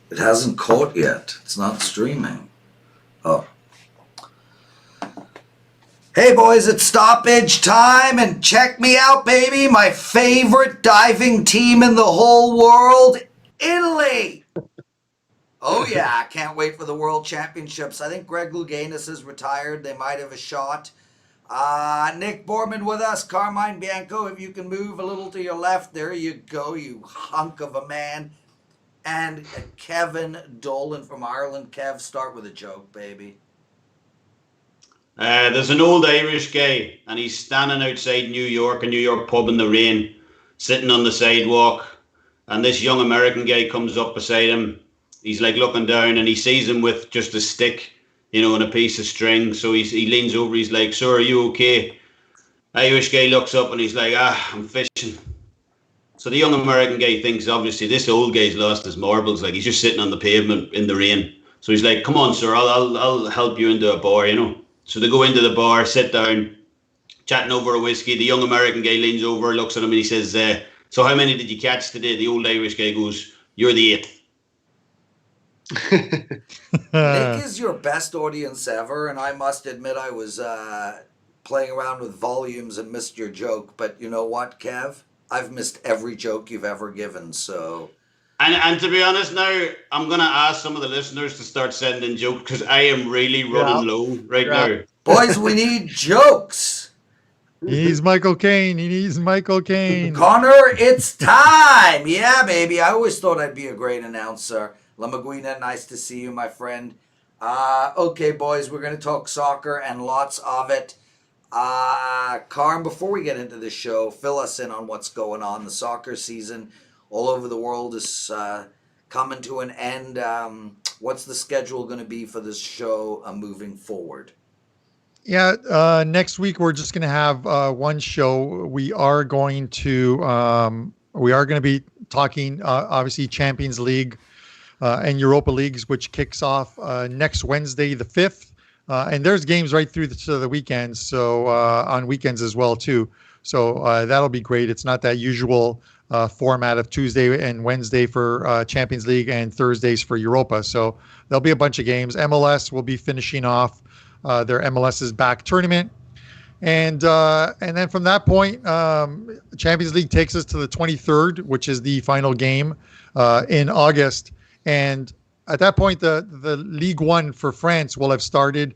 It hasn't caught yet. It's not streaming. Oh. Hey boys, it's stoppage time, and check me out, baby. My favorite diving team in the whole world, Italy. Oh yeah, I can't wait for the World Championships. I think Greg Louganis is retired. They might have a shot. Nick Borrman with us, Carmine Bianco. If you can move a little to your left, there you go, you hunk of a man. And Kevin Dolan from Ireland. Kev, start with a joke, baby. There's an old Irish guy, and he's standing outside New York, a New York pub in the rain, sitting on the sidewalk. And this young American guy comes up beside him. He's like looking down, and he sees him with just a stick, and a piece of string. So he leans over. He's like, "Sir, are you okay?" Irish guy looks up, and he's like, "I'm fishing." So the young American guy thinks, obviously, this old guy's lost his marbles. Like, he's just sitting on the pavement in the rain. So he's like, "Come on, sir, I'll help you into a bar, So they go into the bar, sit down, chatting over a whiskey. The young American guy leans over, looks at him, and he says, "So how many did you catch today?" The old Irish guy goes, "You're the eighth." Nick is your best audience ever, and I must admit I was playing around with volumes and missed your joke. But you know what, Kev? I've missed every joke you've ever given, so... And to be honest now, I'm going to ask some of the listeners to start sending jokes, because I am really running low right now. Boys, we need jokes. He needs Michael Caine. Connor, it's time. Yeah, baby. I always thought I'd be a great announcer. Lamaguina, nice to see you, my friend. Okay, boys, we're going to talk soccer and lots of it. Carm, before we get into the show, fill us in on what's going on. The soccer season all over the world is coming to an end. What's the schedule going to be for this show moving forward? Yeah, next week we're just going to have one show. We are going to be talking obviously Champions League and Europa Leagues, which kicks off next Wednesday, the 5th. And there's games right through to the weekends, so on weekends as well too. So that'll be great. It's not that usual format of Tuesday and Wednesday for Champions League and Thursdays for Europa. So there'll be a bunch of games. MLS will be finishing off their MLS is Back tournament, and then from that point, Champions League takes us to the 23rd, which is the final game in August. And at that point, the Ligue 1 for France will have started,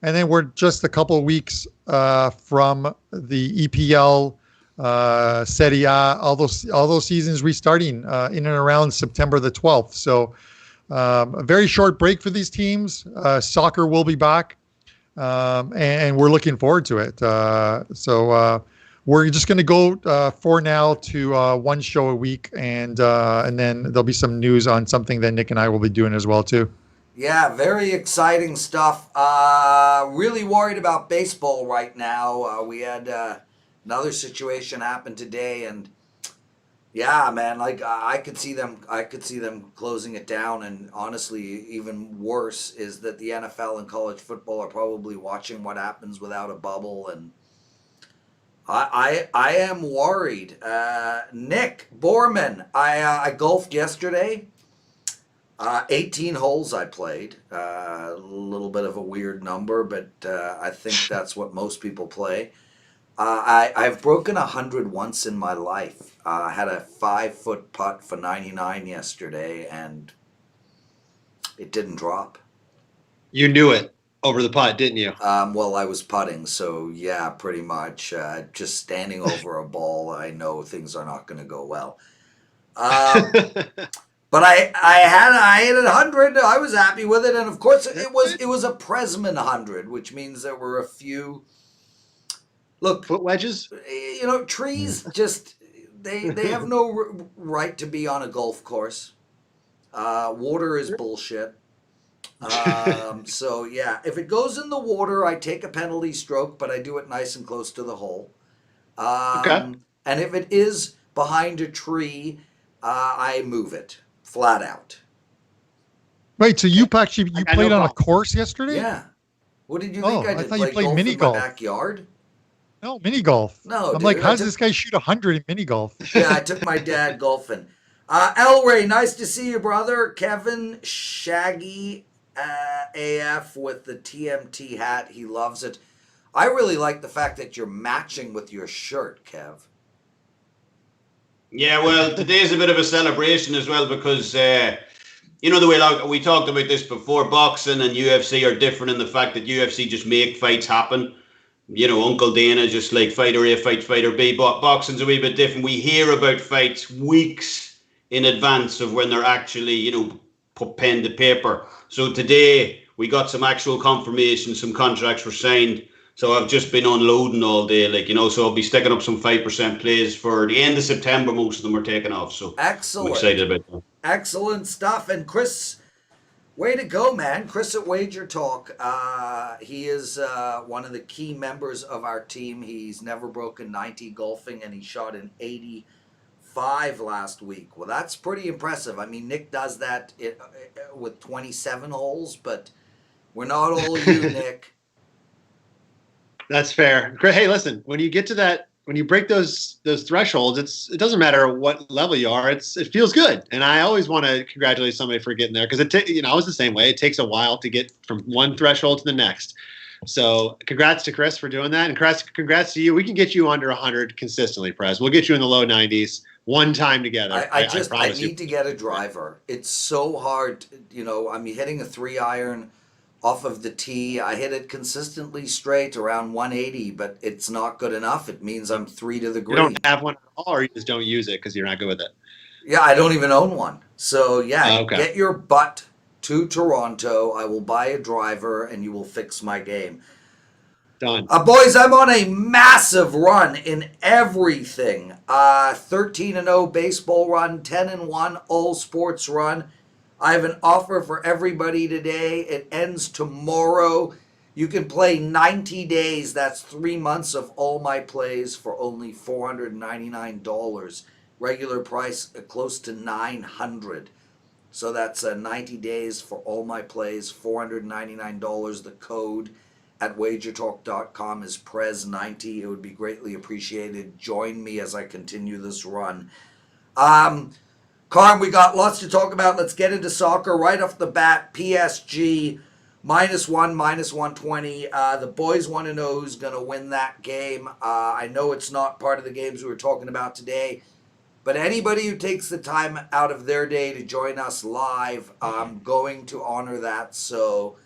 and then we're just a couple of weeks from the EPL, Serie A, all those seasons restarting in and around September the 12th. So a very short break for these teams. Soccer will be back, and we're looking forward to it. So we're just going to go for now to one show a week, and then there'll be some news on something that Nick and I will be doing as well too. Yeah, very exciting stuff. Really worried about baseball right now. We had another situation happen today, and yeah, man, like I could see them closing it down. And honestly, even worse is that the NFL and college football are probably watching what happens without a bubble, and I am worried. Nick Borrman, I golfed yesterday. 18 holes I played. A little bit of a weird number, but I think that's what most people play. I've broken 100 once in my life. I had a 5-foot putt for 99 yesterday, and it didn't drop. You knew it over the putt, didn't you? Well, I was putting, so yeah, pretty much. Just standing over a ball, I know things are not going to go well. But I hit 100. I was happy with it, and of course it was a Prezman 100, which means there were a few. Look, foot wedges. Trees just they have no right to be on a golf course. Water is bullshit. So yeah, if it goes in the water, I take a penalty stroke, but I do it nice and close to the hole. Okay. And if it is behind a tree, I move it flat out. Wait, so you played on a course yesterday? Yeah. What did you think I did? I thought you played mini golf in my backyard? No, mini golf. No, I'm like, how does this guy shoot 100 in mini golf? Yeah, I took my dad golfing. El Ray, nice to see you, brother. Kevin Shaggy AF with the TMT hat. He loves it. I really like the fact that you're matching with your shirt, Kev. Yeah, well, today's a bit of a celebration as well because, you know, the way like we talked about this before, boxing and UFC are different in the fact that UFC just make fights happen. You know, Uncle Dana just like fighter A, fighter B, but boxing's a wee bit different. We hear about fights weeks in advance of when they're actually, you know, put pen to paper. So today we got some actual confirmation, some contracts were signed. So I've just been unloading all day, like, you know, so I'll be sticking up some 5% plays for the end of September. Most of them are taking off. So Excellent. I'm excited about that. Excellent stuff. And Chris, way to go, man. Chris at WagerTalk. He is one of the key members of our team. He's never broken 90 golfing, and he shot an 85 last week. Well, that's pretty impressive. I mean, Nick does that with 27 holes, but we're not all you, Nick. That's fair. Hey, listen, when you get to that, when you break those thresholds, it doesn't matter what level you are. It feels good, and I always want to congratulate somebody for getting there because I was the same way. It takes a while to get from one threshold to the next. So, congrats to Chris for doing that, and congrats to you. We can get you under 100 consistently, Prez. We'll get you in the low 90s one time together. I need to get a driver. It's so hard. You know, I'm hitting a 3-iron. Off of the tee, I hit it consistently straight around 180, but it's not good enough. It means I'm 3 to the green. You don't have one at all, or you just don't use it because you're not good with it? Yeah, I don't even own one. So, yeah, okay. Get your butt to Toronto. I will buy a driver, and you will fix my game. Done. Boys, I'm on a massive run in everything. 13-0 baseball run, 10-1 all sports run. I have an offer for everybody today. It ends tomorrow. You can play 90 days. That's 3 months of all my plays for only $499. Regular price close to $900. So that's 90 days for all my plays, $499. The code at wagertalk.com is Prez90. It would be greatly appreciated. Join me as I continue this run. Carm, we got lots to talk about. Let's get into soccer right off the bat. PSG -1, -120. The boys want to know who's going to win that game. I know it's not part of the games we were talking about today, but anybody who takes the time out of their day to join us live, I'm going to honor that. So,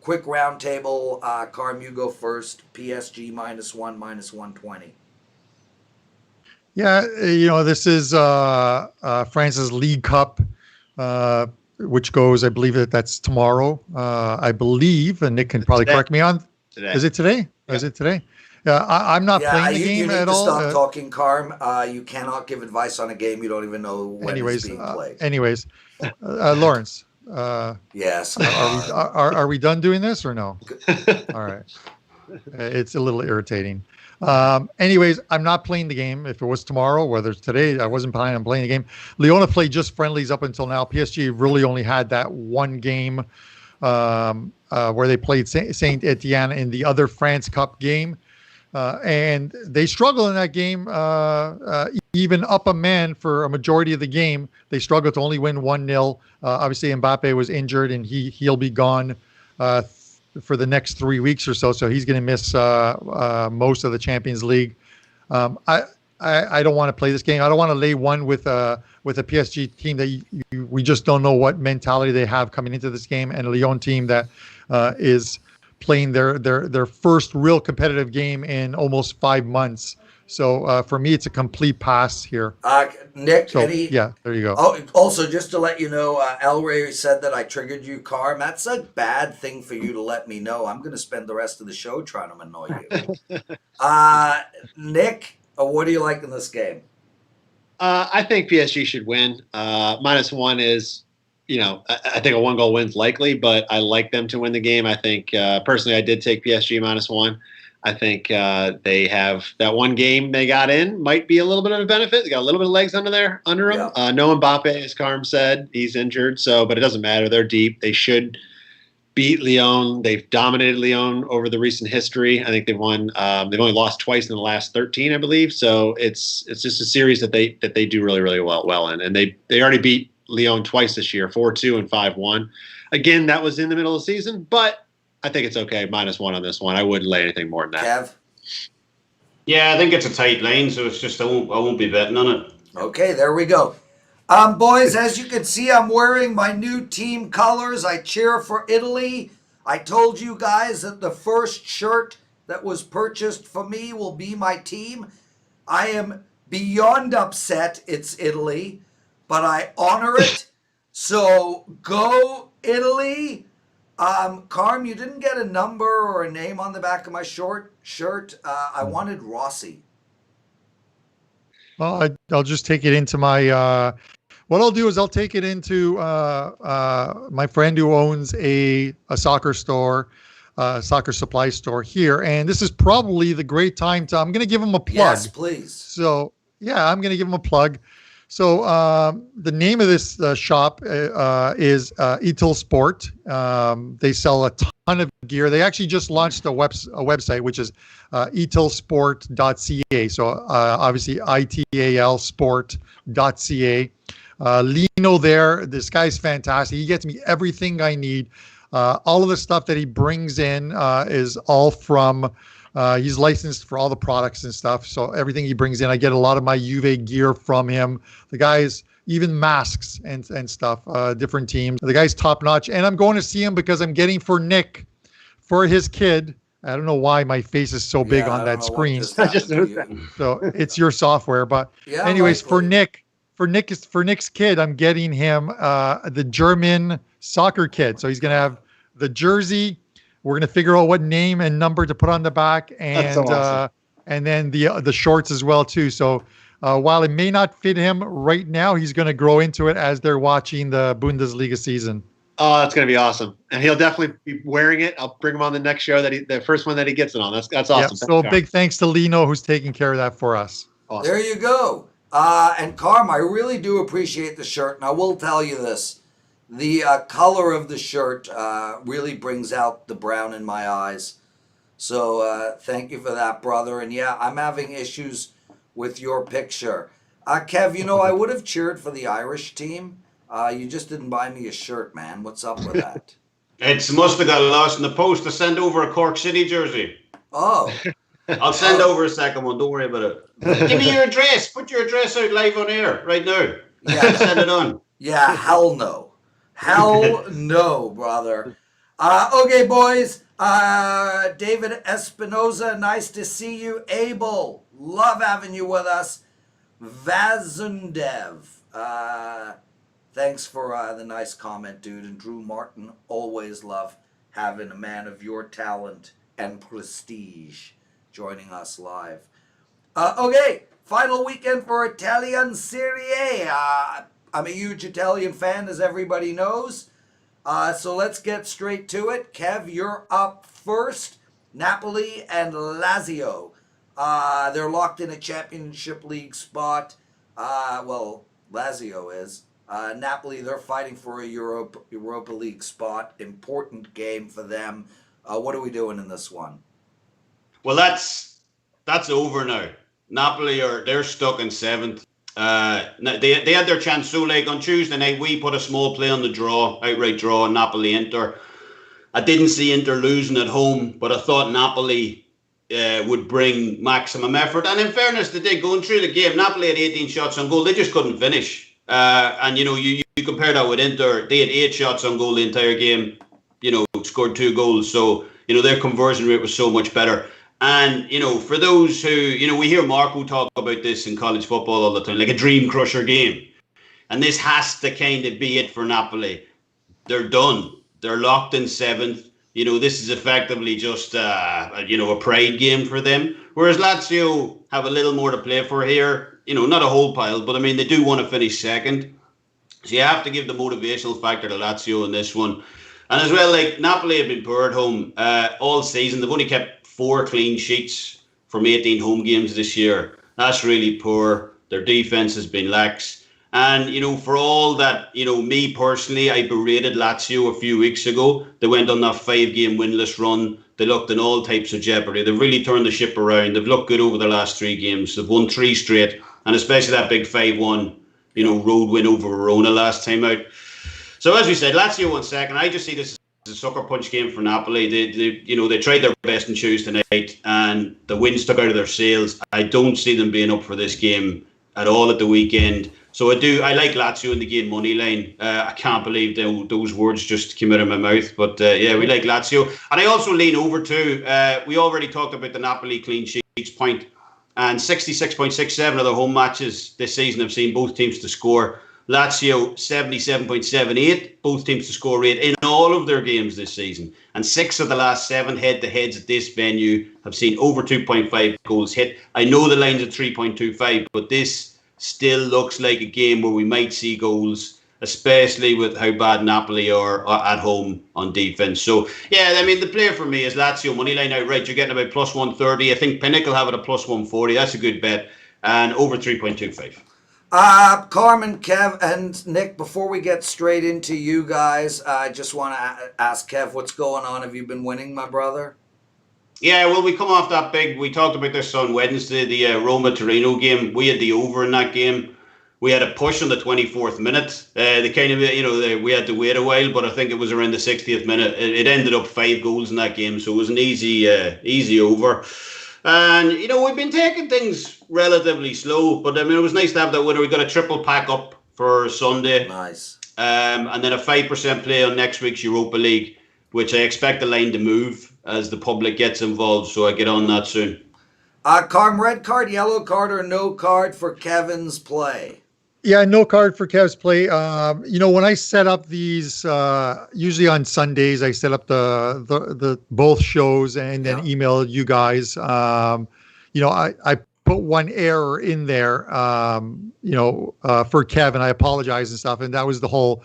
quick round table. Carm, you go first. PSG -1, -120. Yeah, you know, this is France's League Cup, which goes, I believe that's tomorrow. I believe, and Nick can probably correct me on. Today. Is it today? Yeah. Is it today? Yeah, I'm not playing the game at all. You need to stop talking, Carm. You cannot give advice on a game you don't even know when it's being played. Lawrence. Yes. Are we done doing this or no? All right. It's a little irritating. Anyways, I'm not playing the game. If it was tomorrow, whether it's today, I wasn't planning on playing the game. Lyon played just friendlies up until now. PSG really only had that one game where they played Saint Etienne in the other France Cup game. And they struggled in that game, even up a man for a majority of the game. They struggled to only win 1-0. Obviously, Mbappe was injured, and he'll be gone for the next 3 weeks or so. So he's going to miss most of the Champions League. I don't want to play this game. I don't want to lay one with a PSG team that we just don't know what mentality they have coming into this game, and a Lyon team that is playing their first real competitive game in almost 5 months. So for me, it's a complete pass here. Nick, so, yeah, there you go. Oh, also, just to let you know, El Ray said that I triggered you, Carm. That's a bad thing for you to let me know. I'm going to spend the rest of the show trying to annoy you. Nick, what do you like in this game? I think PSG should win. -1 is, I think a 1-goal win's likely, but I like them to win the game. I think, personally, I did take PSG -1. I think they have that one game they got in might be a little bit of a benefit. They got a little bit of legs under them. Yeah. No Mbappe, as Carm said, he's injured. So, but it doesn't matter. They're deep. They should beat Lyon. They've dominated Lyon over the recent history. I think they've won. They've only lost twice in the last 13, I believe. So it's just a series that they do really, really well in. And they already beat Lyon twice this year, 4-2 and 5-1. Again, that was in the middle of the season, but I think it's okay. -1 on this one. I wouldn't lay anything more than that. Kev? Yeah, I think it's a tight line, so it's just I won't be betting on it. Okay, there we go. Boys, as you can see, I'm wearing my new team colors. I cheer for Italy. I told you guys that the first shirt that was purchased for me will be my team. I am beyond upset it's Italy, but I honor it. So go Italy. Carm, you didn't get a number or a name on the back of my shirt. I wanted Rossi. Well, I'll just take it into my. What I'll do is I'll take it into my friend who owns a soccer store, soccer supply store here, and this is probably the great time to. I'm going to give him a plug. Yes, please. So yeah, I'm going to give him a plug. So the name of this shop is Ital Sport. They sell a ton of gear. They actually just launched a website, which is italsport.ca. So obviously italsport.ca. Lino there, this guy's fantastic. He gets me everything I need. All of the stuff that he brings in is all from, he's licensed for all the products and stuff. So everything he brings in, I get a lot of my Juve gear from him. The guy's even masks and stuff, different teams. The guy's top notch. And I'm going to see him because I'm getting for Nick, for his kid. I don't know why my face is so big on that screen. So it's your software. But anyways, likely. For Nick's kid, I'm getting him the German soccer kit. So he's going to have the jersey. We're going to figure out what name and number to put on the back, and so awesome. And then the shorts as well too. So while it may not fit him right now, he's going to grow into it as they're watching the Bundesliga season. Oh, that's going to be awesome, and he'll definitely be wearing it. I'll bring him on the next show the first one that he gets it on. That's awesome. Yep. So big thanks to Lino who's taking care of that for us. Awesome. There you go. And Carm, I really do appreciate the shirt, and I will tell you this. The color of the shirt really brings out the brown in my eyes. So thank you for that, brother. And yeah, I'm having issues with your picture. Kev, I would have cheered for the Irish team. You just didn't buy me a shirt, man. What's up with that? It must have got lost in the post to send over a Cork City jersey. Oh. I'll send over a second one. Don't worry about it. Give me your address. Put your address out live on air right now. Yeah. Send it on. Yeah, hell no. Hell no, brother. Okay, boys. David Espinoza, nice to see you. Abel, love having you with us. Vazundev, thanks for the nice comment, dude. And Drew Martin, always love having a man of your talent and prestige joining us live. Okay, final weekend for Italian Serie A. I'm a huge Italian fan, as everybody knows. So let's get straight to it. Kev, you're up first. Napoli and Lazio. They're locked in a Championship League spot. Well, Lazio is. Napoli, they're fighting for a Europa League spot. Important game for them. What are we doing in this one? Well, that's over now. Napoli they're stuck in 7th. They had their chance. So like on Tuesday night, we put a small play on the outright draw, Napoli-Inter. I didn't see Inter losing at home, but I thought Napoli would bring maximum effort. And in fairness, they did. Going through the game, Napoli had 18 shots on goal. They just couldn't finish. And you compare that with Inter, they had 8 shots on goal the entire game. Scored 2 goals. So their conversion rate was so much better. And, for those who, we hear Marco talk about this in college football all the time, like a dream crusher game. And this has to kind of be it for Napoli. They're done. They're locked in 7th. This is effectively just, a pride game for them. Whereas Lazio have a little more to play for here. Not a whole pile, but they do want to finish 2nd. So you have to give the motivational factor to Lazio in this one. And as well, like Napoli have been poor at home all season. They've only kept 4 clean sheets from 18 home games this year. That's really poor. Their defense has been lax. And, for all that, me personally, I berated Lazio a few weeks ago. They went on that 5-game winless run. They looked in all types of jeopardy. They've really turned the ship around. They've looked good over the last 3 games. They've won 3 straight, and especially that big 5-1, road win over Verona last time out. So as we said, Lazio won second. I just see this as a sucker punch game for Napoli. They tried their best on Tuesday night, and the win stuck out of their sails. I don't see them being up for this game at all at the weekend. So I like Lazio in the game money line. I can't believe those words just came out of my mouth. But we like Lazio. And I also lean over too. We already talked about the Napoli clean sheets point. And 66.67 of the home matches this season have seen both teams to score. Lazio 77.78, both teams to score rate in all of their games this season. And 6 of the last 7 head-to-heads at this venue have seen over 2.5 goals hit. I know the line's at 3.25, but this still looks like a game where we might see goals, especially with how bad Napoli are at home on defence. So, the player for me is Lazio. Moneyline outright, you're getting about plus 130. I think Pinnacle have it at plus 140. That's a good bet. And over 3.25. Carmen, Kev, and Nick, before we get straight into you guys, I just want to ask Kev, what's going on? Have you been winning, my brother? Yeah, well, we come off that big. We talked about this on Wednesday, the Roma Torino game. We had the over in that game. We had a push on the 24th minute. We had to wait a while, but I think it was around the 60th minute. It ended up 5 goals in that game, so it was an easy over. And we've been taking things relatively slow, but it was nice to have that winner. We got a triple pack up for Sunday. Nice. And then a 5% play on next week's Europa League, which I expect the line to move as the public gets involved, so I get on that soon. Carm, red card, yellow card, or no card for Kevin's play? Yeah, no card for Kev's play. When I set up these, usually on Sundays, I set up the both shows and then email you guys. I put one error in there, for Kev, and I apologize and stuff. And that was the whole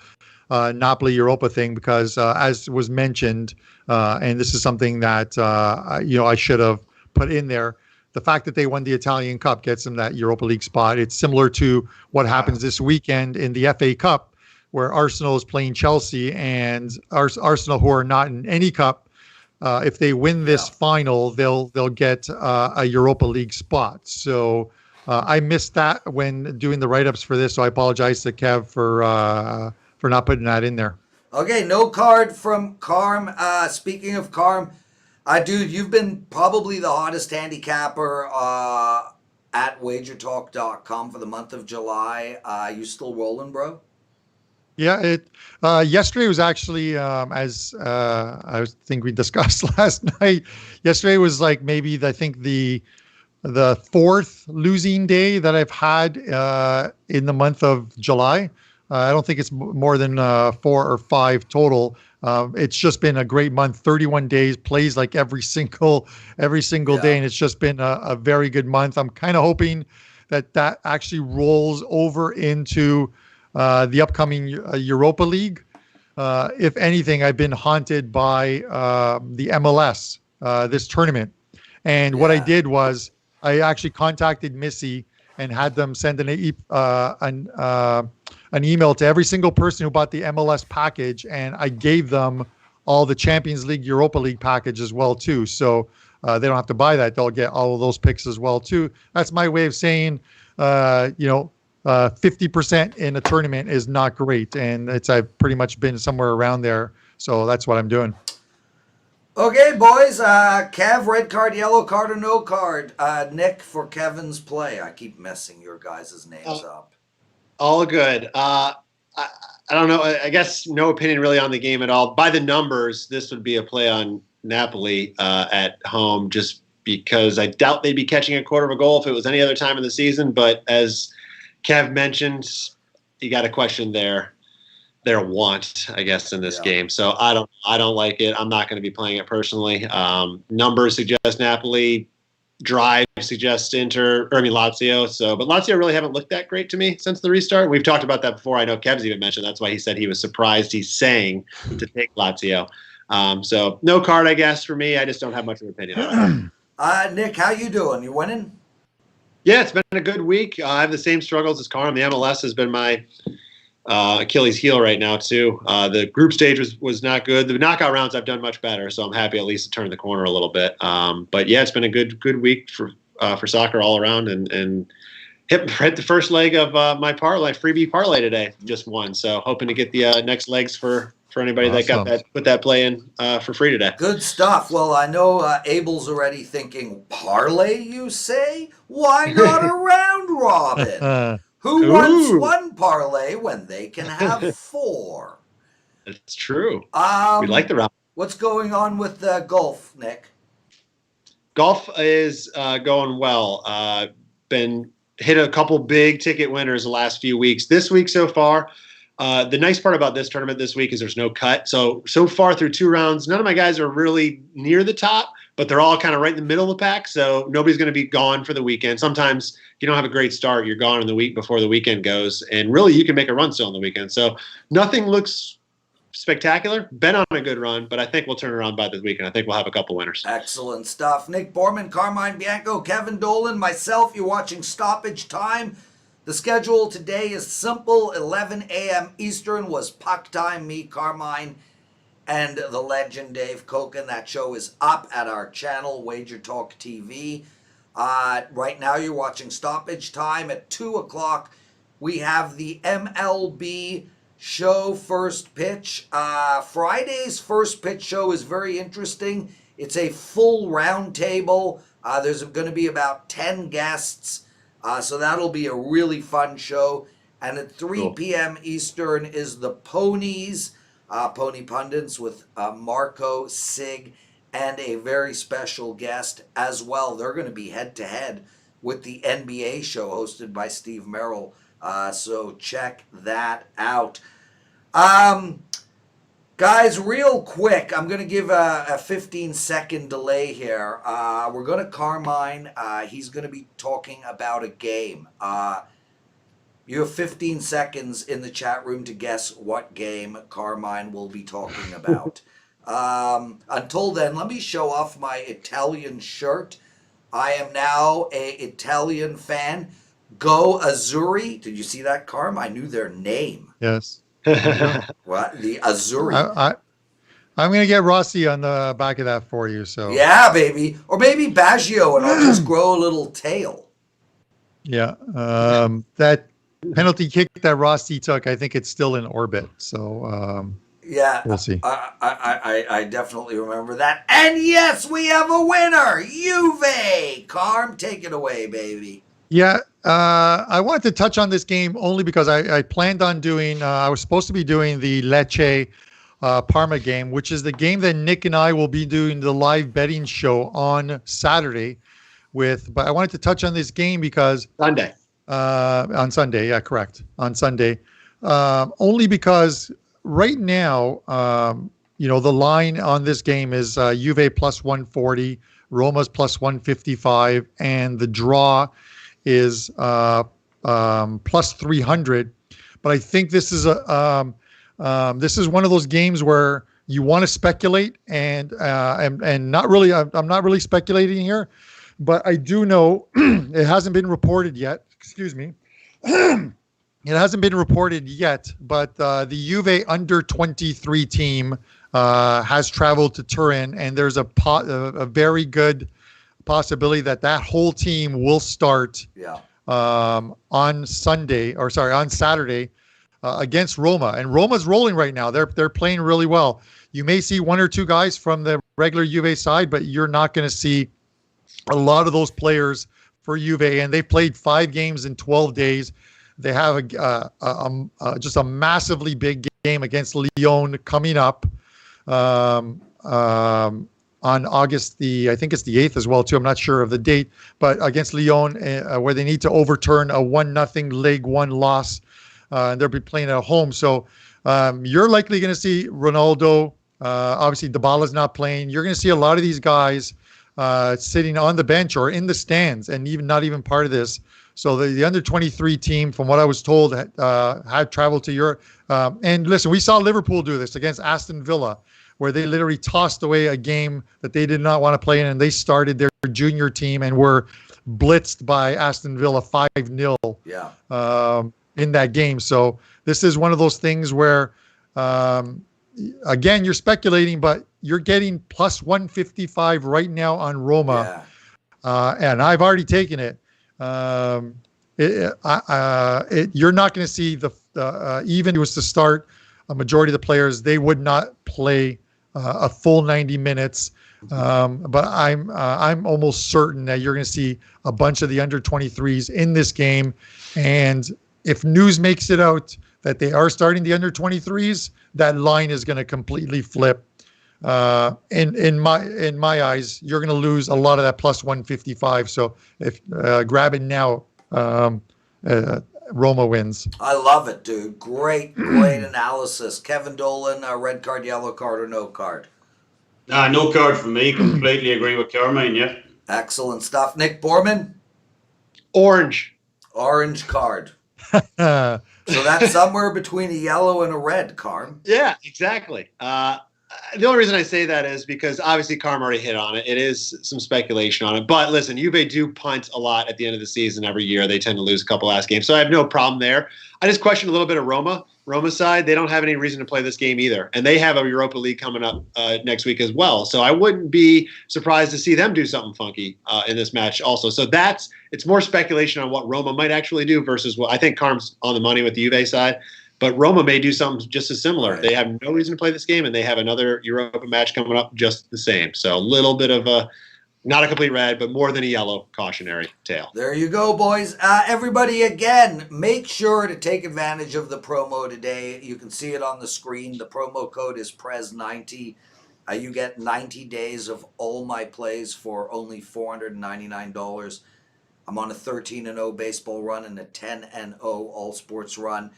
Napoli Europa thing, because as was mentioned, and this is something that I should have put in there. The fact that they won the Italian Cup gets them that Europa League spot. It's similar to what happens this weekend in the FA Cup, where Arsenal is playing Chelsea, and Arsenal, who are not in any cup, if they win this final, they'll get a Europa League spot. So I missed that when doing the write-ups for this, so I apologize to Kev for not putting that in there. Okay, no card from Carm. Speaking of Carm, dude, you've been probably the hottest handicapper at WagerTalk.com for the month of July. You still rolling, bro? Yeah, yesterday was actually, as I think we discussed last night, yesterday was like maybe the 4th losing day that I've had in the month of July. I don't think it's more than 4 or 5 total. It's just been a great month. 31 days, plays like every single day, and it's just been a very good month. I'm kind of hoping that actually rolls over into the upcoming Europa League. If anything, I've been haunted by the MLS this tournament, and what I did was I actually contacted Missy and had them send an email to every single person who bought the MLS package, and I gave them all the Champions League, Europa League package as well too. So they don't have to buy that; they'll get all of those picks as well too. That's my way of saying, 50% in a tournament is not great, and I've pretty much been somewhere around there. So that's what I'm doing. Okay, boys. Kev, red card, yellow card, or no card? Nick, for Kevin's play. I keep messing your guys' names up. All good. I don't know. I guess no opinion really on the game at all. By the numbers, this would be a play on Napoli at home, just because I doubt they'd be catching a quarter of a goal if it was any other time of the season. But as Kev mentioned, you got to question their want, I guess, in this game. So I don't like it. I'm not going to be playing it personally. Numbers suggest Napoli. Drive suggests Lazio. So, but Lazio really haven't looked that great to me since the restart. We've talked about that before. I know Kev's even mentioned that's why he said he was surprised. He's saying to take Lazio. So no card, I guess, for me. I just don't have much of an opinion on it. Nick, how you doing? You winning? Yeah, it's been a good week. I have the same struggles as Carm. The MLS has been my Achilles heel right now too. The group stage was not good. The knockout rounds I've done much better, so I'm happy at least to turn the corner a little bit. But yeah, it's been a good week for soccer all around, and hit the first leg of my parlay, freebie parlay today. Just won, so hoping to get the next legs for anybody that got that put that play in for free today. Good stuff. Well, I know Abel's already thinking, parlay, you say? Why not a round robin? Who wants one parlay when they can have 4? That's true. We like the round. What's going on with golf, Nick? Golf is going well. Been hit a couple big ticket winners the last few weeks. This week so far, the nice part about this tournament this week is there's no cut. So far through 2 rounds, none of my guys are really near the top, but they're all kind of right in the middle of the pack. So nobody's going to be gone for the weekend. Sometimes if you don't have a great start, you're gone in the week before the weekend goes. And really, you can make a run still on the weekend. So nothing looks spectacular. Been on a good run, but I think we'll turn around by the weekend. I think we'll have a couple winners. Excellent stuff. Nick Borrman, Carmine Bianco, Kevin Dolan, myself. You're watching Stoppage Time. The schedule today is simple. 11 a.m. Eastern was puck time. Me, Carmine, and the legend Dave Koken. That show is up at our channel, WagerTalk TV. Right now you're watching Stoppage Time. At 2 o'clock, we have the MLB show first pitch. Friday's first pitch show is very interesting. It's a full round table. There's going to be about 10 guests. So that'll be a really fun show. And at 3 p.m. Eastern is the Ponies, Pony Pundits with Marco, Sig, and a very special guest as well. They're going to be head-to-head with the NBA show hosted by Steve Merrill. So check that out. Guys, real quick, I'm going to give a 15-second delay here. We're going to Carmine. He's going to be talking about a game. You have 15 seconds in the chat room to guess what game Carmine will be talking about. Until then, let me show off my Italian shirt. I am now an Italian fan. Go Azzurri. Did you see that, Carm? I knew their name. Yes. What? The Azzurri. I'm going to get Rossi on the back of that for you. So yeah, baby. Or maybe Baggio, and I'll just grow a little tail. Yeah. That penalty kick that Rossi took, I think it's still in orbit. So yeah, we'll see. I definitely remember that. And yes, we have a winner. Juve. Carm, take it away, baby. Yeah, I wanted to touch on this game only because I planned on doing, I was supposed to be doing the Lecce Parma game, which is the game that Nick and I will be doing the live betting show on Saturday with. But I wanted to touch on this game because Sunday. On Sunday, yeah, correct. On Sunday. Only because right now, the line on this game is Juve plus 140, Roma's plus 155, and the draw is plus 300. But I think this is this is one of those games where you want to speculate and not really. I'm not really speculating here, but I do know it hasn't been reported yet. Excuse me. It hasn't been reported yet, but the Juve under 23 team has traveled to Turin, and there's a very good possibility that whole team will start on Saturday against Roma. And Roma's rolling right now. They're playing really well. You may see one or two guys from the regular Juve side, but you're not going to see a lot of those players for Juve. And they played 5 games in 12 days. They have just a massively big game against Lyon coming up. On August I think it's the 8th as well too. I'm not sure of the date, but against Lyon, where they need to overturn a 1-0 League One loss, and they'll be playing at home. So you're likely going to see Ronaldo. Obviously, Dybala's not playing. You're going to see a lot of these guys sitting on the bench or in the stands, and not even part of this. So the under 23 team, from what I was told, had traveled to Europe. And listen, we saw Liverpool do this against Aston Villa, where they literally tossed away a game that they did not want to play in, and they started their junior team and were blitzed by Aston Villa 5-0 in that game. So this is one of those things where, again, you're speculating, but you're getting plus 155 right now on Roma. And I've already taken it. You're not going to see even if it was to start, a majority of the players, they would not play a full 90 minutes. But I'm almost certain that you're going to see a bunch of the under 23s in this game. And if news makes it out that they are starting the under 23s, that line is going to completely flip. In my eyes, you're going to lose a lot of that plus 155. So if grab it now, Roma wins. I love it, dude. Great analysis. Kevin Dolan, red card, yellow card, or no card? No card for me. Completely agree with Carmine, yeah. Excellent stuff. Nick Borrman? Orange card. So that's somewhere between a yellow and a red, Carm. Yeah, exactly. The only reason I say that is because obviously Carm already hit on it. It is some speculation on it. But listen, Juve do punt a lot at the end of the season every year. They tend to lose a couple last games. So I have no problem there. I just question a little bit of Roma's side. They don't have any reason to play this game either. And they have a Europa League coming up next week as well. So I wouldn't be surprised to see them do something funky in this match also. So it's more speculation on what Roma might actually do versus what I think Carm's on the money with the Juve side. But Roma may do something just as similar. Right. They have no reason to play this game, and they have another Europa match coming up just the same. So a little bit of not a complete red, but more than a yellow cautionary tale. There you go, boys. Everybody, again, make sure to take advantage of the promo today. You can see it on the screen. The promo code is PRES90. You get 90 days of all my plays for only $499. I'm on a 13-0 baseball run and a 10-0 all sports run.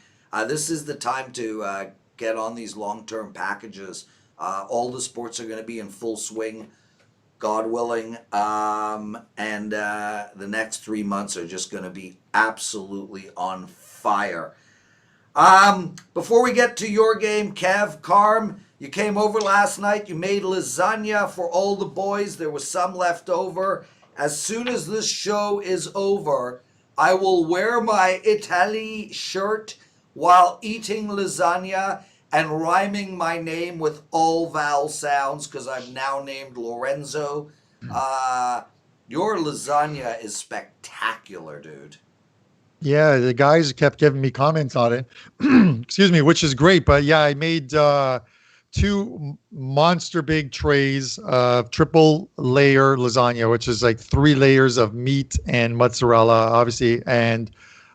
This is the time to get on these long-term packages. All the sports are going to be in full swing, God willing, and the next 3 months are just going to be absolutely on fire. Before we get to your game, Kev, Carm, you came over last night. You made lasagna for all the boys. There was some left over. As soon as this show is over, I will wear my Italy shirt while eating lasagna and rhyming my name with all vowel sounds because I'm now named Lorenzo. Your lasagna is spectacular, dude. Yeah, the guys kept giving me comments on it. Excuse me, which is great. But yeah, I made 2 monster big trays of triple layer lasagna, which is like 3 layers of meat and mozzarella, obviously, and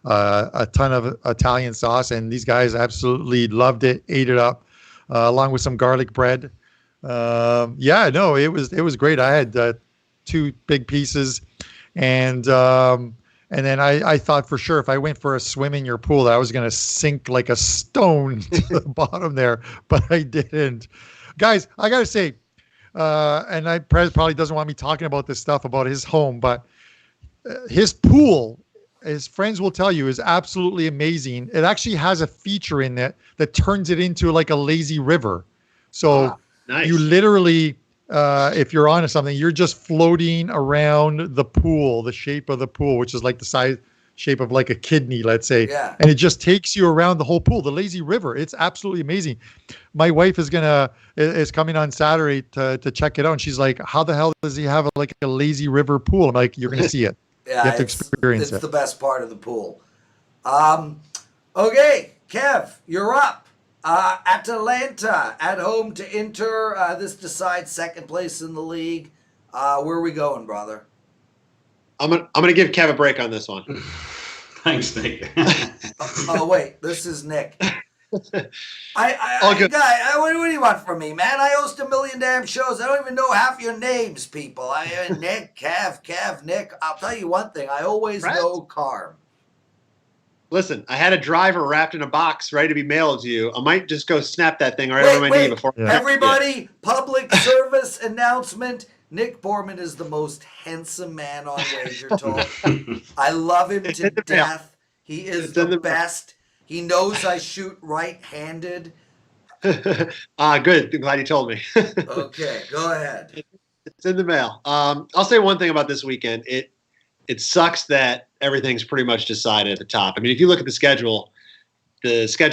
a ton of Italian sauce, and these guys absolutely loved it, ate it up, along with some garlic bread. It was great. I had 2 big pieces, and then I thought for sure if I went for a swim in your pool, I was going to sink like a stone to the bottom there, but I didn't. Guys, I got to say, and Prez probably doesn't want me talking about this stuff about his home, but his pool, his friends will tell you, is absolutely amazing. It actually has a feature in it that turns it into like a lazy river. So nice. You literally, if you're onto something, you're just floating around the pool, the shape of the pool, which is like the shape of like a kidney, let's say. Yeah. And it just takes you around the whole pool, the lazy river. It's absolutely amazing. My wife is coming on Saturday to check it out. And she's like, how the hell does he have like a lazy river pool? I'm like, you're going to see it. Yeah, you have to experience it. It's the best part of the pool. Okay, Kev, you're up. Atalanta at home to Inter. This decides second place in the league. Where are we going, brother? I'm gonna give Kev a break on this one. Thanks, Nick. Oh wait, this is Nick. Good. Guy, what do you want from me, man? I host a million damn shows. I don't even know half your names, people. Nick, Kev, Nick. I'll tell you one thing. I always know Carm. Listen, I had a driver wrapped in a box ready to be mailed to you. I might just go snap that thing right over my knee before. Yeah. Everybody, public service announcement. Nick Borrman is the most handsome man on WagerTalk. I love him to death. He is the best. He knows I shoot right-handed. Good. I'm glad you told me. Okay, go ahead. It's in the mail. I'll say one thing about this weekend. it sucks that everything's pretty much decided at the top. I mean, if you look at the schedule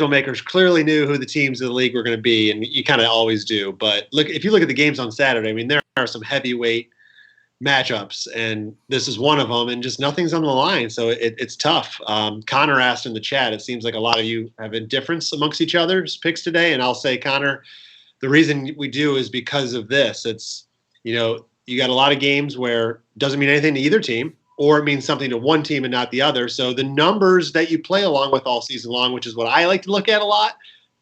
makers clearly knew who the teams of the league were going to be, and you kind of always do. But if you look at the games on Saturday, I mean, there are some heavyweight matchups, and this is one of them, and just nothing's on the line, so it's tough. Connor asked in the chat, it seems like a lot of you have indifference amongst each other's picks today, and I'll say, Connor, the reason we do is because of this. It's, you got a lot of games where it doesn't mean anything to either team, or it means something to one team and not the other. So the numbers that you play along with all season long, which is what I like to look at a lot,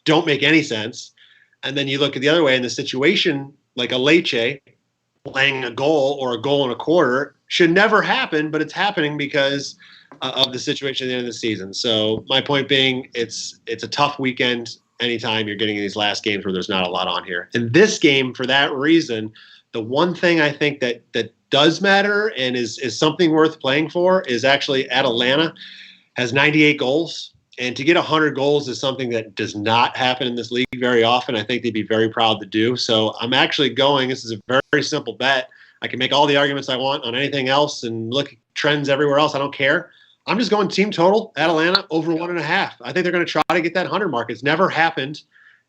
don't make any sense. And then you look at the other way in the situation, like a Lecce playing a goal or a goal and a quarter should never happen, but it's happening because of the situation at the end of the season. So my point being, it's a tough weekend anytime you're getting in these last games where there's not a lot on here. In this game, for that reason, the one thing I think that does matter and is something worth playing for is actually Atalanta has 98 goals. And to get 100 goals is something that does not happen in this league very often. I think they'd be very proud to do. So I'm actually this is a very, very simple bet. I can make all the arguments I want on anything else and look at trends everywhere else. I don't care. I'm just going team total, Atalanta, over 1.5. I think they're going to try to get that 100 mark. It's never happened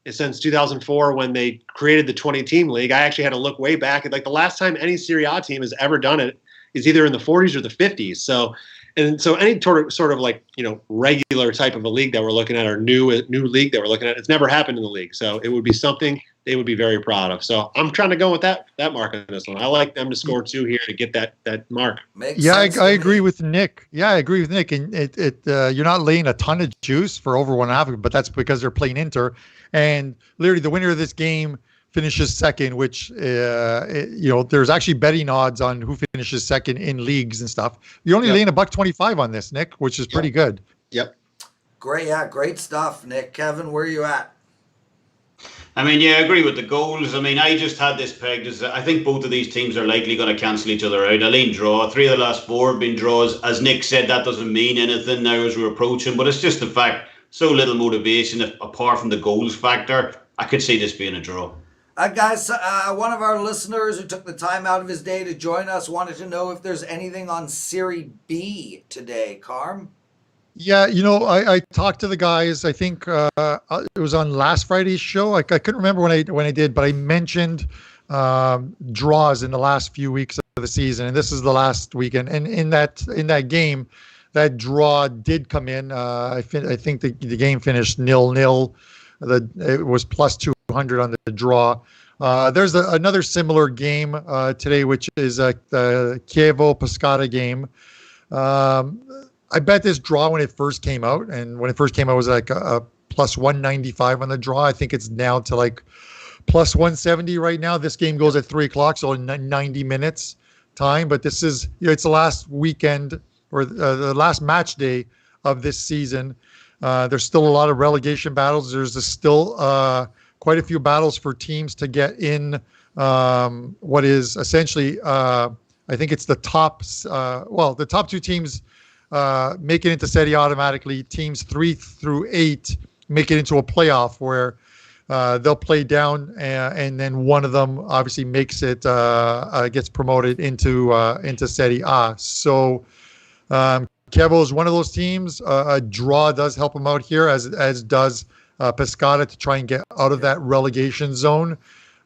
since 2004 when they created the 20-team league. I actually had to look way back. Like the last time any Serie A team has ever done it is either in the 40s or the 50s. So any sort of like, regular type of a league that we're looking at, or new league that we're looking at, it's never happened in the league. So it would be something they would be very proud of. So I'm trying to go with that mark on this one. I like them to score 2 here to get that mark. I agree with Nick. Yeah, I agree with Nick. And you're not laying a ton of juice for over 1.5, but that's because they're playing Inter. And literally the winner of this game finishes second, which, there's actually betting odds on who finishes second in leagues and stuff. You're only laying $1.25 on this, Nick, which is pretty good. Yep. Great stuff, Nick. Kevin, where are you at? I mean, I agree with the goals. I mean, I just had this pegged as I think both of these teams are likely going to cancel each other out. I lean draw. 3 of the last 4 have been draws. As Nick said, that doesn't mean anything now as we're approaching, but it's just the fact, so little motivation apart from the goals factor. I could see this being a draw. Guys, one of our listeners who took the time out of his day to join us wanted to know if there's anything on Serie B today, Carm. Yeah, I talked to the guys. I think it was on last Friday's show. I couldn't remember when I did, but I mentioned draws in the last few weeks of the season, and this is the last weekend. And in that game, that draw did come in. I think the game finished 0-0. It was plus 200 on the draw. There's another similar game today, which is the Chievo-Pescara game. I bet this draw when it first came out, and when it first came out, it was like a plus 195 on the draw. I think it's now to like plus 170 right now. This game goes at 3:00, so 90 minutes time. But this is, it's the last weekend or the last match day of this season. There's still a lot of relegation battles. There's still quite a few battles for teams to get in what is essentially, I think it's the top, the top 2 teams make it into Serie A automatically. Teams 3 through 8 make it into a playoff where they'll play down, and then one of them obviously makes it, gets promoted into Serie A. So Chievo is one of those teams. A draw does help them out here, as does Pescara, to try and get out of that relegation zone.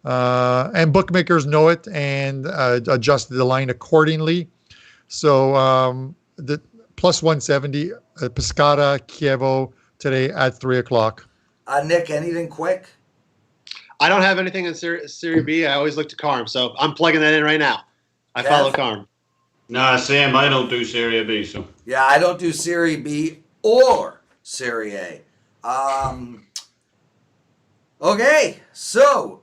And bookmakers know it and adjusted the line accordingly. So the plus 170, Pescara, Chievo today at 3:00. Nick, anything quick? I don't have anything in Serie B. I always look to Carm, so I'm plugging that in right now. I follow Carm. Nah, Sam, I don't do Serie B, so. Yeah, I don't do Serie B or Serie A. Okay, so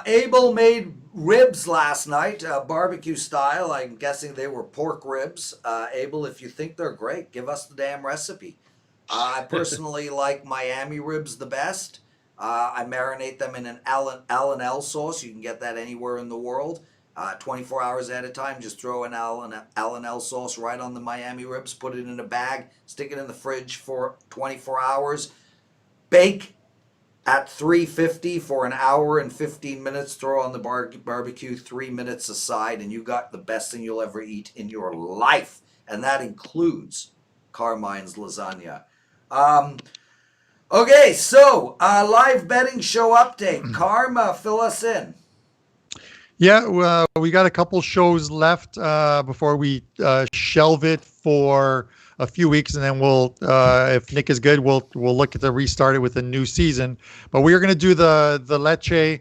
Abel made ribs last night, barbecue style. I'm guessing they were pork ribs. Abel, if you think they're great, give us the damn recipe. I personally like Miami ribs the best. I marinate them in an L&L sauce. You can get that anywhere in the world. 24 hours at a time, just throw an L&L sauce right on the Miami ribs, put it in a bag, stick it in the fridge for 24 hours, bake at 350 for an hour and 15 minutes, throw on the barbecue 3 minutes aside, and you got the best thing you'll ever eat in your life. and that includes Carmine's lasagna. Okay, so live betting show update. Karma, fill us in. Yeah, we got a couple shows left before we shelve it for a few weeks, and then we'll, if Nick is good, we'll look at the restart it with a new season. But we are going to do the Lecce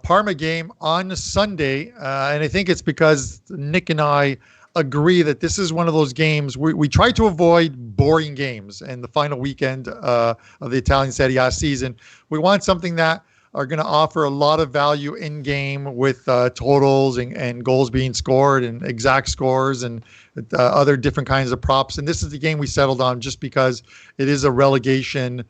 Parma game on Sunday, and I think it's because Nick and I agree that this is one of those games we try to avoid boring games and the final weekend of the Italian Serie A season. We want something that are going to offer a lot of value in game with totals and goals being scored and exact scores and other different kinds of props. And this is the game we settled on just because it is a relegation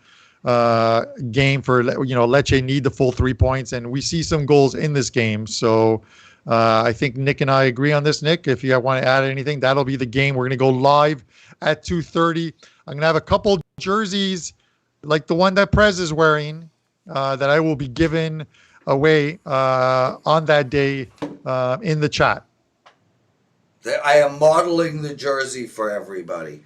game for, Lecce need the full 3 points, and we see some goals in this game. So I think Nick and I agree on this. Nick, if you want to add anything, that'll be the game. We're going to go live at 2:30. I'm going to have a couple jerseys like the one that Prez is wearing that I will be giving away on that day in the chat. I am modeling the jersey for everybody.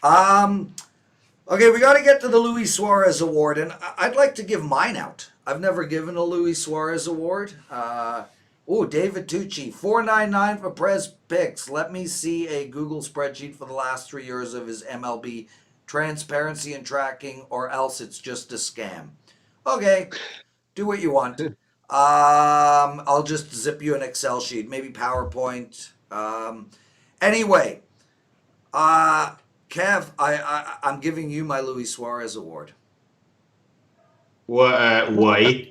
Okay, we got to get to the Luis Suarez Award, and I'd like to give mine out. I've never given a Luis Suarez Award. David Tucci, $4.99 for Prez Picks. Let me see a Google spreadsheet for the last 3 years of his MLB transparency and tracking, or else it's just a scam. Okay, do what you want. I'll just zip you an Excel sheet, maybe PowerPoint. Anyway, Kev, I'm giving you my Luis Suarez Award. Why?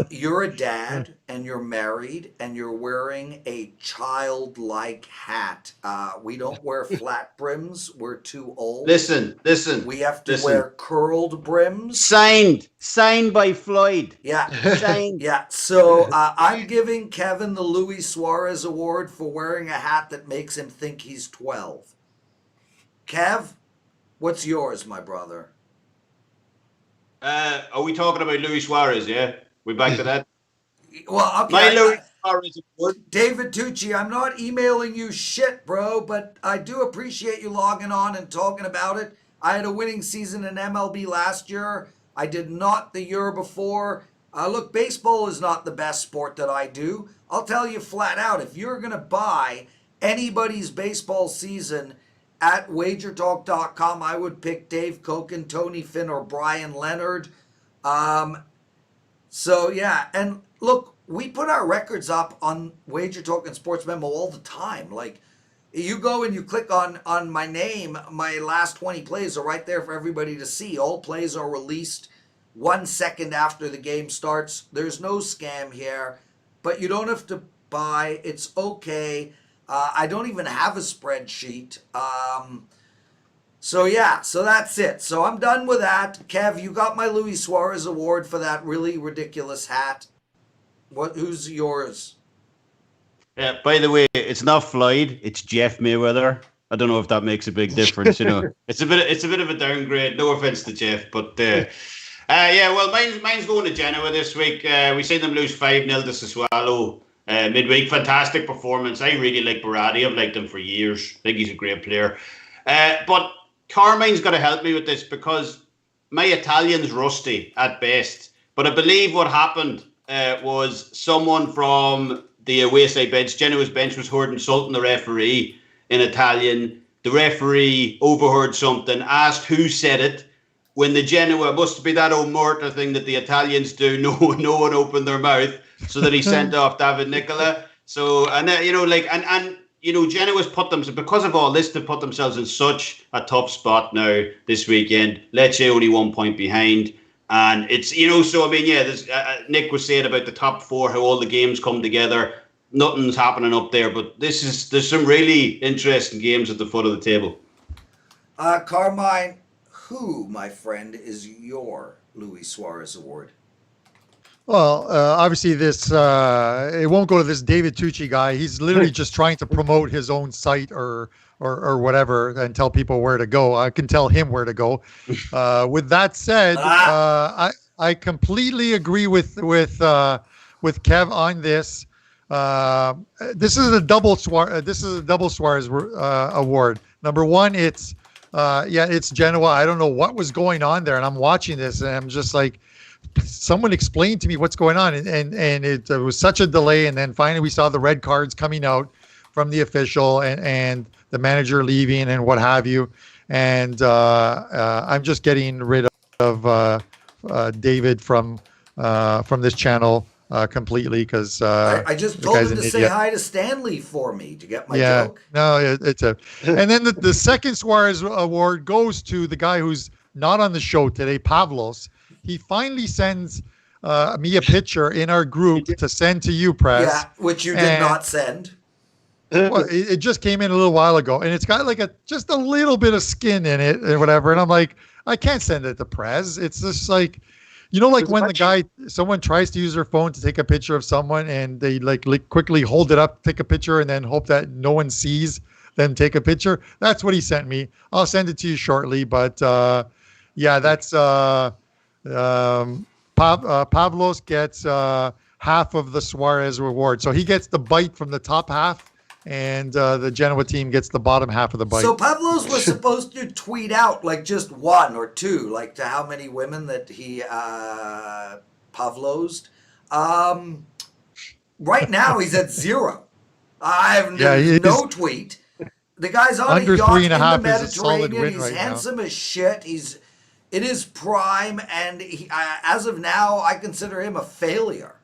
You're a dad, and you're married, and you're wearing a childlike hat. We don't wear flat brims. We're too old. Listen. We have to wear curled brims. Signed by Floyd. Yeah. Signed. Yeah. So I'm giving Kevin the Luis Suarez Award for wearing a hat that makes him think he's 12. Kev, what's yours, my brother? Are we talking about Luis Suarez? Yeah, we back to that. Well, okay. My Luis Suarez Award. David Tucci, I'm not emailing you shit, bro, but I do appreciate you logging on and talking about it. I had a winning season in MLB last year. I did not the year before. Look, baseball is not the best sport that I do. I'll tell you flat out, if you're going to buy anybody's baseball season at WagerTalk.com, I would pick Dave Koken, Tony Finn, or Brian Leonard. So, yeah. And look, we put our records up on WagerTalk and Sports Memo all the time. Like, you go and you click on my name, my last 20 plays are right there for everybody to see. All plays are released 1 second after the game starts. There's no scam here, but you don't have to buy. It's okay. I don't even have a spreadsheet. So that's it. So I'm done with that. Kev, you got my Luis Suarez Award for that really ridiculous hat. Who's yours? Yeah, by the way, it's not Floyd, it's Jeff Mayweather. I don't know if that makes a big difference, It's a bit of a downgrade. No offense to Jeff, but well, mine's going to Genoa this week. We seen them lose 5-0 to Sassuolo. Midweek, fantastic performance. I really like Berardi. I've liked him for years. I think he's a great player. But Carmine's got to help me with this because my Italian's rusty at best. But I believe what happened was someone from the away side bench, Genoa's bench, was heard insulting the referee in Italian. The referee overheard something, asked who said it. When the Genoa, must be that old mortar thing that the Italians do, no one opened their mouth. So that he sent off David Nicola. So, Genoa's put themselves, because of all this, they put themselves in such a tough spot now this weekend. Lecce only 1 point behind. And it's, there's, Nick was saying about the top four, how all the games come together. Nothing's happening up there, but there's some really interesting games at the foot of the table. Carmine, who, my friend, is your Luis Suarez Award? Well, obviously this it won't go to this David Tucci guy. He's literally just trying to promote his own site or whatever and tell people where to go. I can tell him where to go. With that said, I completely agree with Kev on this. This is a double Suarez award. Number one, it's Genoa. I don't know what was going on there, and I'm watching this, and I'm just like, someone explained to me what's going on, and it was such a delay, and then finally we saw the red cards coming out from the official and the manager leaving and what have you, and I'm just getting rid of David from this channel completely because I just told him to say hi to Stanley for me to get my joke. No, it's a. And then the second Suarez award goes to the guy who's not on the show today, Pavlos. He finally sends me a picture in our group to send to you, Prez. Yeah, which you did not send. Well, it just came in a little while ago, and it's got like just a little bit of skin in it and whatever. And I'm like, I can't send it to Prez. It's just like, like when someone tries to use their phone to take a picture of someone and they like quickly hold it up, take a picture, and then hope that no one sees them take a picture. That's what he sent me. I'll send it to you shortly. But that's Pavlos gets half of the Suarez reward. So he gets the bite from the top half, and the Genoa team gets the bottom half of the bite. So Pavlos was supposed to tweet out like just one or two, like to how many women that he Pavlosed. Right now he's at 0. I have no tweet. The guy's on under a yacht 3.5 in the is a solid Mediterranean. win right He's handsome now. as shit. He's in his prime, and he, as of now, I consider him a failure.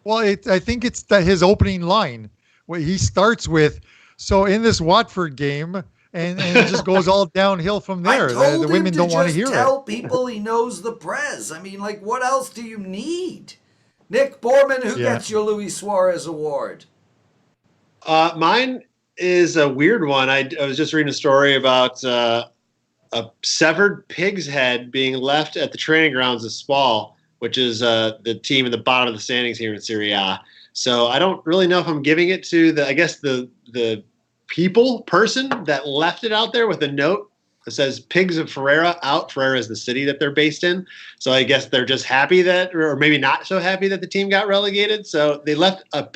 Well, I think it's his opening line. Where he starts with, so in this Watford game, and it just goes all downhill from there. The women don't want to hear it. Tell people he knows the Prez. I mean, like, what else do you need? Nick Borrman, who gets your Luis Suarez award? Mine is a weird one. I was just reading a story about a severed pig's head being left at the training grounds of SPAL, which is the team in the bottom of the standings here in Serie A. So I don't really know if I'm giving it to the person that left it out there with a note that says Pigs of Ferrara out. Ferrara is the city that they're based in. So I guess they're just happy that, or maybe not so happy that the team got relegated. So they left a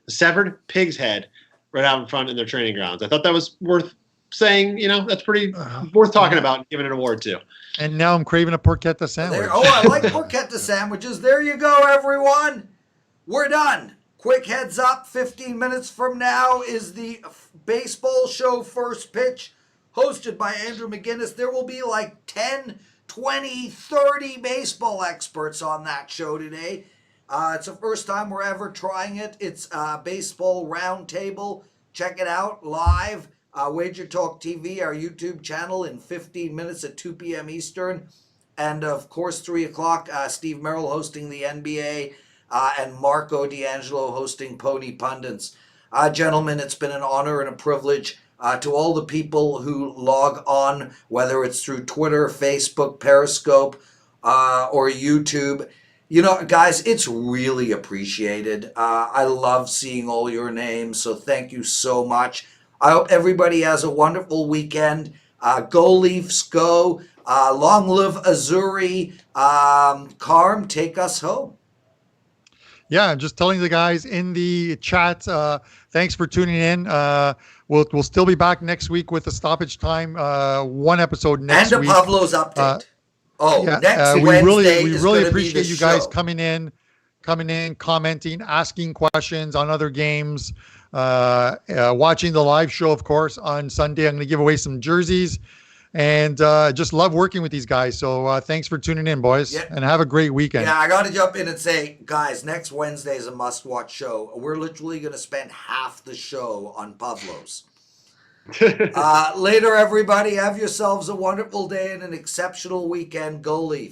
severed pig's head right out in front in their training grounds. I thought that was worth saying, that's pretty worth talking about and giving an award to. And now I'm craving a porchetta sandwich. I like porchetta sandwiches. There you go, everyone. We're done. Quick heads up, 15 minutes from now is the baseball show First Pitch, hosted by Andrew McGinnis. There will be like 10, 20, 30 baseball experts on that show today. It's the first time we're ever trying it. It's Baseball Roundtable. Check it out live. WagerTalk TV, our YouTube channel, in 15 minutes at 2 p.m. Eastern. And, of course, 3 o'clock, Steve Merrill hosting the NBA. And Marco D'Angelo hosting Pony Pundits. Gentlemen, it's been an honor and a privilege to all the people who log on, whether it's through Twitter, Facebook, Periscope, or YouTube. Guys, it's really appreciated. I love seeing all your names, so thank you so much. I hope everybody has a wonderful weekend. Go Leafs, go. Long live Azzurri. Carm, take us home. Yeah, I'm just telling the guys in the chat, thanks for tuning in. We'll still be back next week with a Stoppage Time, one episode next week. And a Pavlos update. Next we Wednesday really appreciate you guys coming in, commenting, asking questions on other games, watching the live show, of course, on Sunday. I'm going to give away some jerseys. And just love working with these guys. So thanks for tuning in, boys. Yeah. And have a great weekend. Yeah, I got to jump in and say, guys, next Wednesday is a must-watch show. We're literally going to spend half the show on Pavlos. Later, everybody. Have yourselves a wonderful day and an exceptional weekend. Go Leafs.